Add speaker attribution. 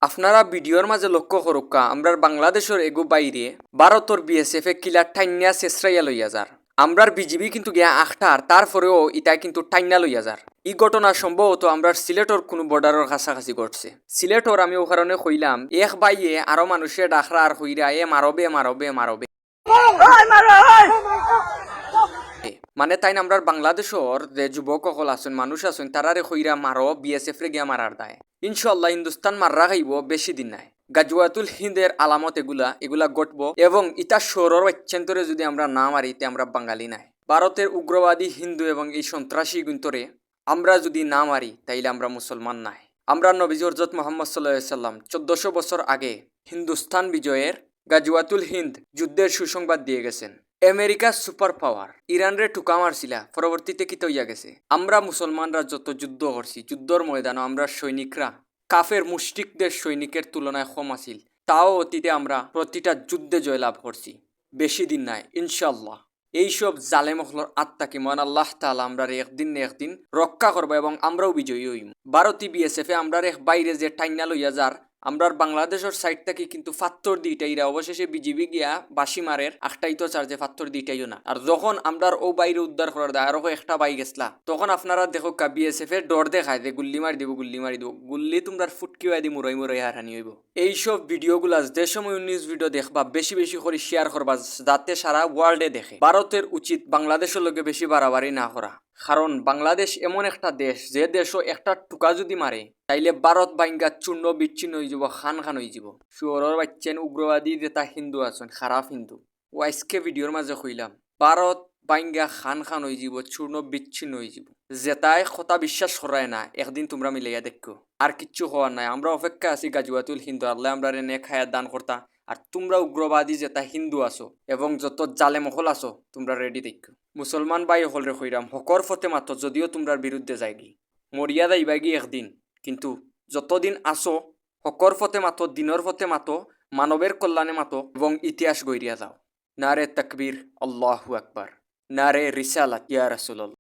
Speaker 1: আপনারা ভিডিওর মাঝে লক্ষ্য করুকা আমরার বাংলাদেশের এগো বাইরে ভারতর বিএসএফ এ কিলার টাইনিয়া শেষরাইয়া লইয়া যার আমরার বিজিবি কিন্তু গিয়া আখটার তারপরেও ইটা কিন্তু টাইনা লইয়া যার এই ঘটনা সম্ভবত আমরার সিলেটর কোনো বর্ডারের কাছাকাছি ঘটছে সিলেটর আমি ও কারণে কইলাম এক বাইয়ে আরো মানুষের ডাকরা আর হইরা মারবে মারবে মারবে মানে তাই আমরার বাংলাদেশর যে যুবক সকল আছেন মানুষ আছেন তারারে কইরা মারো বিএসএফ রে গিয়া মারার দায় ইনশাল্লাহ হিন্দুস্তান মাররা খাইব বেশি দিন নাই গাজওয়াতুল হিন্দের আলামত এগুলা ঘটবো এবং ইটা শহরের অত্যন্তরে যদি আমরা না মারি তে আমরা বাঙালি নাই ভারতের উগ্রবাদী হিন্দু এবং এই সন্ত্রাসী গুন্তরে আমরা যদি না মারি তাইলে আমরা মুসলমান নাই আমরা নবীজি হযরত মুহাম্মদ সাল্লাল্লাহু আলাইহি সাল্লাম 1400 বছর আগে হিন্দুস্তান বিজয়ের গাজওয়াতুল হিন্দ যুদ্ধের সুসংবাদ দিয়ে গেছেন আমেরিকা সুপার পাওয়ার ইরান রে টুকা মারছিলা পরবর্তীতে কি তৈয়া গেছে আমরা মুসলমানরা যত যুদ্ধ করছি যুদ্ধর ময়দানে আমরা সৈনিকরা কাফের মুশরিকদের সৈনিকের তুলনায় কম আছিল তাও অতীতে আমরা প্রতিটা যুদ্ধে জয়লাভ করছি বেশি দিন নাই ইনশাল্লাহ এইসব জালেমহলর আত্মাকে মহান আল্লাহ তাআলা আমরা একদিন না একদিন রক্ষা করবো এবং আমরাও বিজয়ী হইম ভারতীয় বিএসএফ এ আমরা বাইরে যে টাইনা লইয়া যার আমরার বাংলাদেশের সাইড থেকে কিন্তু ফাত্তর দিইটাইরা অবশেষে বিজিবি গিয়া বাসি মারের আখটাই তো চার্জে ফাত্তর দিইটাইও না আর যখন আমরার ও বাইরে উদ্ধার করার দেয় আরো একটা বাই গেছলা তখন আপনারা দেখো বিএসএফ এর ডর দেখায় যে গুল্লি মারি দিব গুল্লি তোমরা ফুটকি দি মুরাই মুরাই হারানি হইব এইসব ভিডিওগুলা যে সময় নিউজ ভিডিও দেখবা বেশি বেশি করে শেয়ার করবা যাতে সারা ওয়ার্ল্ডে দেখে ভারতের উচিত বাংলাদেশের লগে বেশি বাড়াবাড়ি না করা কারণ বাংলাদেশ এমন একটা দেশ যে দেশও একটা টুকা যদি মারে তাইলে ভারত বাইঙ্গা চূর্ণ বিচ্ছিন্ন হয়ে যাব খান হয়ে যাব শুয়রের বাচ্চেন উগ্রবাদী যেটা হিন্দু আছেন খারাপ হিন্দু ও আজকে ভিডিওর মাঝে কইলাম ভারত বাইঙ্গা খান হয়ে যাব চূর্ণ বিচ্ছিন্ন হয়ে যাব যেটাই কথা বিশ্বাস করায় না একদিন তোমরা মিলাইয়া দেখো আর কিচ্ছু হওয়ার নাই আমরা অপেক্ষা আছি গাজওয়াতুল হিন্দু আল্লাহ আমরা নে খায়া দান করতা আর তোমরা উগ্রবাদী যেটা হিন্দু আছো এবং যত জালে মহল আছো তোমরা রেডি দেখো মুসলমান ভাই হলরে কইরাম হকর ফতে মাত্র যদিও তোমরার বিরুদ্ধে যায়গি মরিয়া যাইবাগি একদিন কিন্তু যতদিন আসো হকর ফতে মাতো দিনের ফতে মাতো মানবের কল্যাণে মাতো এবং ইতিহাস গইরিয়া যাও নারে তাকবীর আল্লাহু আকবার নারে রিসালাত ইয়া রাসূলুল্লাহ।